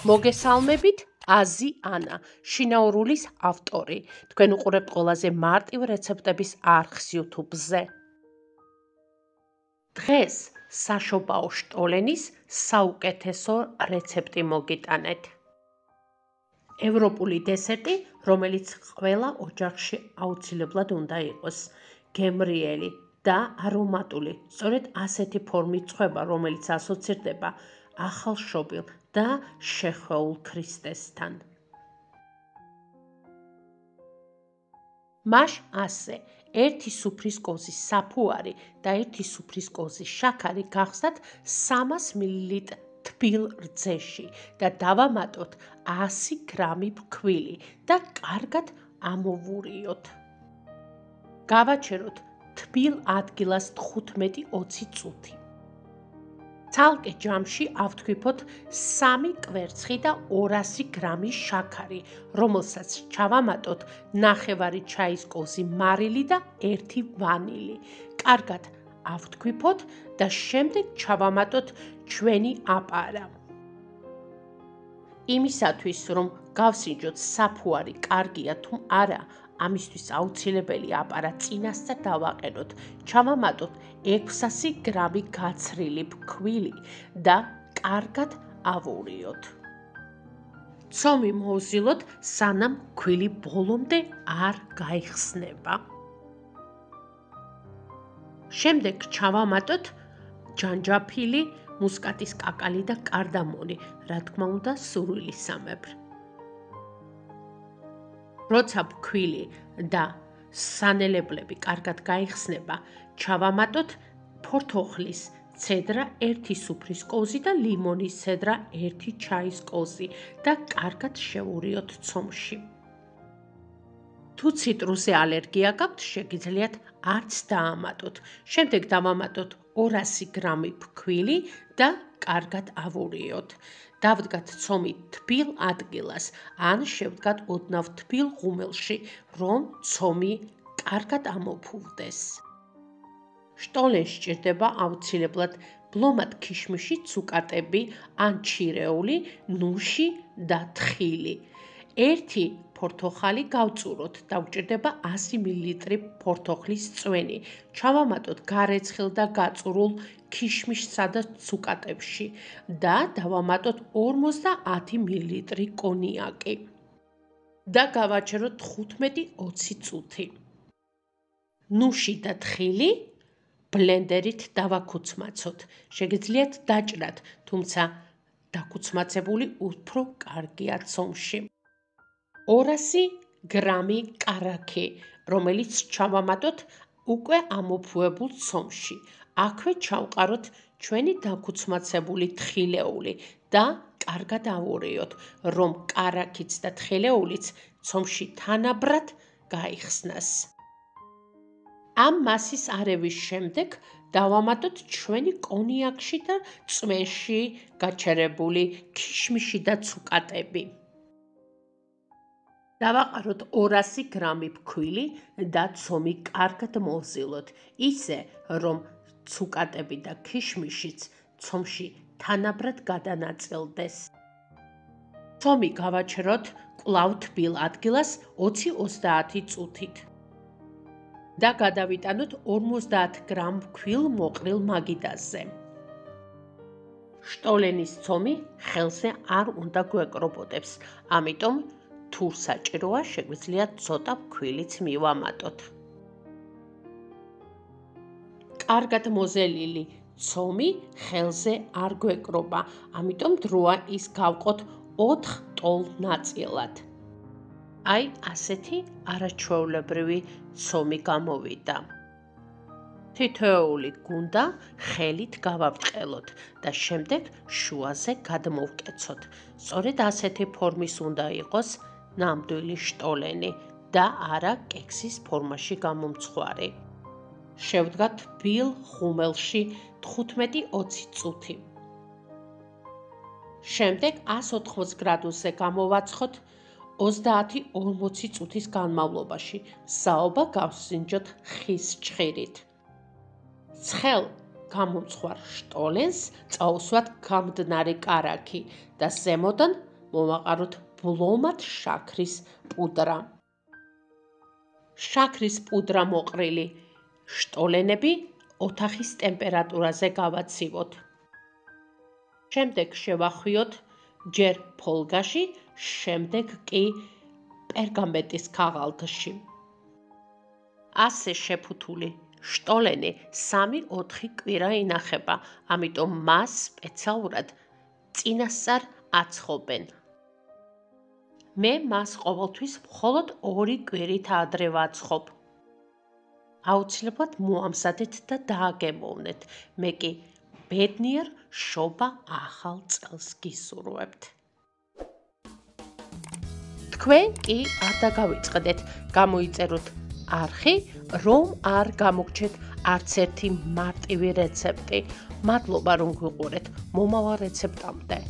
მოგესალმებით, აზი ანა, შინაურულის ავტორი. თქვენ უყურებთ ყველაზე მარტივ რეცეპტების არხს YouTube-ზე. დღეს საშობაო შტოლენის საუკეთესო რეცეპტი მოგიტანეთ. ევროპული დესერტი, რომელიც ყველა ოჯახში აუცილებლად უნდა იყოს. გემრიელი და არომატული, სწორედ ასეთი ფორმით წვება, რომელიც ასოცირდება ახალშობილ და შეხვეულ ქრისტესთან. მას ასე, 1 სუფრის კოზის საფუარი და 1 სუფრის კოზის შაქარი გახსნათ 300 მლ თბილ რძეში და დავამატოთ 100 გრამი ფქვილი და კარგად ამოვურიოთ. გავაჩეროთ თბილ ადგილას 15-20 წუთი. ცალკე ჯამში ავთქვიფოთ 3 კვერცხი და 200 გრამი შაქარი, რომელსაც ჩავამატოთ ნახევარი ჩაის კოზი მარილი და 1 ვანილი. კარგად ავთქვიფოთ და შემდეგ ჩავამატოთ ჩვენი აპარა. იმისათვის, რომ გავსინჯოთ საფუარი კარგია თუ არა, ამისთვის აუცილებელი აპარა წინასწარ დავაყენოთ. ჩავამატოთ 600 გრამი გაცრილი ფქვილი და კარგად ავურიოთ. ცომი მოვზილოთ, სანამ ფქვილი ბოლომდე არ გაიხსნება. შემდეგ ჩავამატოთ ჯანჯაფილი, მუსკატის კაკალი და კარდამონი, რა თქმა უნდა, სურვილისამებრ. როცა ფქვილი და სანელებლები კარგად გაიხსნება, ჩავამატოთ ფორთოხლის ცედრა 1 სუფრის კოზი და ლიმონის ცედრა 1 ჩაის კოზი და კარგად შევურიოთ ცომში. თუ ციტრუსზე ალერგია გაქვთ, შეგიძლიათ არც დაამატოთ. შემდეგ დავამატოთ 200 გრამი ფქვილი და კარგად ავურიოთ. დავდგათ ცომი თბილ ადგილას, ან შევდგათ ოდნავ თბილ ღუმელში, რომ ცომი კარგად ამოფუვდეს. შტოლენს სჭირდება აუცილებლად ბლომად ქიშმიში ცუკატები ან ჩირეული, ნუში და თხილი. 1 ფორთოხალი გავწუროთ, დაგვჭირდება 100 მლ ფორთოხლის წვენი. ჩავამატოთ გარეცხილ და გაწურულ ქიშმიშსა და ცუკატებში და დავამატოთ 50 მლ კონიაკი და გავაჩეროთ 15-20 წუთი. ნუში და თხილი ბლენდერით დავაქუცმაცოთ. შეგიძლიათ დაჭრათ, თუმცა დაქუცმაცებული უფრო კარგია ცომში. 200 გრამი კარაქი, რომელიც ჩავამატოთ უკვე ამოფუებულ ცომში. აქვე ჩავყაროთ ჩვენი დაქუცმაცებული თხილეული და კარგად ავურიოთ, რომ კარაქიც და თხილეულიც ცომში თანაბრად გაიხსნას. ამ მასის არევის შემდეგ დავამატოთ ჩვენი კონიაკში და წვენში გაჩერებული ქიშმიში და ცუკატები. დავაყაროთ 200 გრამი ფქვილი და ცომი კარგად მოვზილოთ, ისე რომ ცუკატები და ქიშმიშიც ცომში თანაბრად გადანაწილდეს. ცომი გავაჩეროთ კვლავ თბილ ადგილას 20-30 წუთით და გადავიტანოთ 50 გრამ ფქვილ მოყრილ მაგიდაზე. შტოლენის ცომი ხელზე არ უნდა გვეკრობოდებს, ამიტომ თუ საჭიროა, შეგვიძლიათ ცოტა ფქვილიც მივამატოთ. კარგად მოზელილი ცომი ხელზე არ გვეკრობა, ამიტომ დროა ის გავყოთ 4 ტოლ ნაწილად. აი ასეთი არაჩვეულებრივი ცომი გამოვიდა. თითოეული გუნდა ხელით გავაბრტყელოთ და შემდეგ შუაზე გადმოვკეცოთ. სწორედ ასეთი ფორმის უნდა იყოს ნამდვილი შტოლენი და არა კექსის ფორმაში გამომცხვარი. შევდგათ თბილ ღუმელში 15-20 წუთი. შემდეგ 180 გრადუსზე გამოვაცხოთ 30-40 წუთის განმავლობაში. საობა გავსინჯოთ ხის ჭხირით. ცხელ გამომცხვარ შტოლენს წაუსვათ გამდნარი კარაქი და ზემოდან მოვაყაროთ ბლომად შაქრის პუდრა. შაქრის პუდრა მოყრილი შტოლენები ოთახის ტემპერატურაზე გავაცივოთ. შემდეგ შევახვიოთ ჯერ ფოლგაში, შემდეგ კი პერგამენტის ქაღალდში. ასე შეფუთული შტოლენი 3-4 კვირა ინახება, ამიტომ მას სპეციალურად წინასწარ აცხობენ. მე მას ყოველთვის მხოლოდ 2 კვირით ადრე ვაცხობ. აუცილებლად მოამზადეთ და დააგემოვნეთ. მე კი ბედნიერ შობა ახალ წელს გისურვებთ. თქვენ კი არ დაგავიწყდეთ, გამოიწეროთ არხი, რომ არ გამოგჩეთ არც ერთი მარტივი რეცეპტი. მადლობა რომ გვიყურეთ. მომავალ რეცეპტამდე.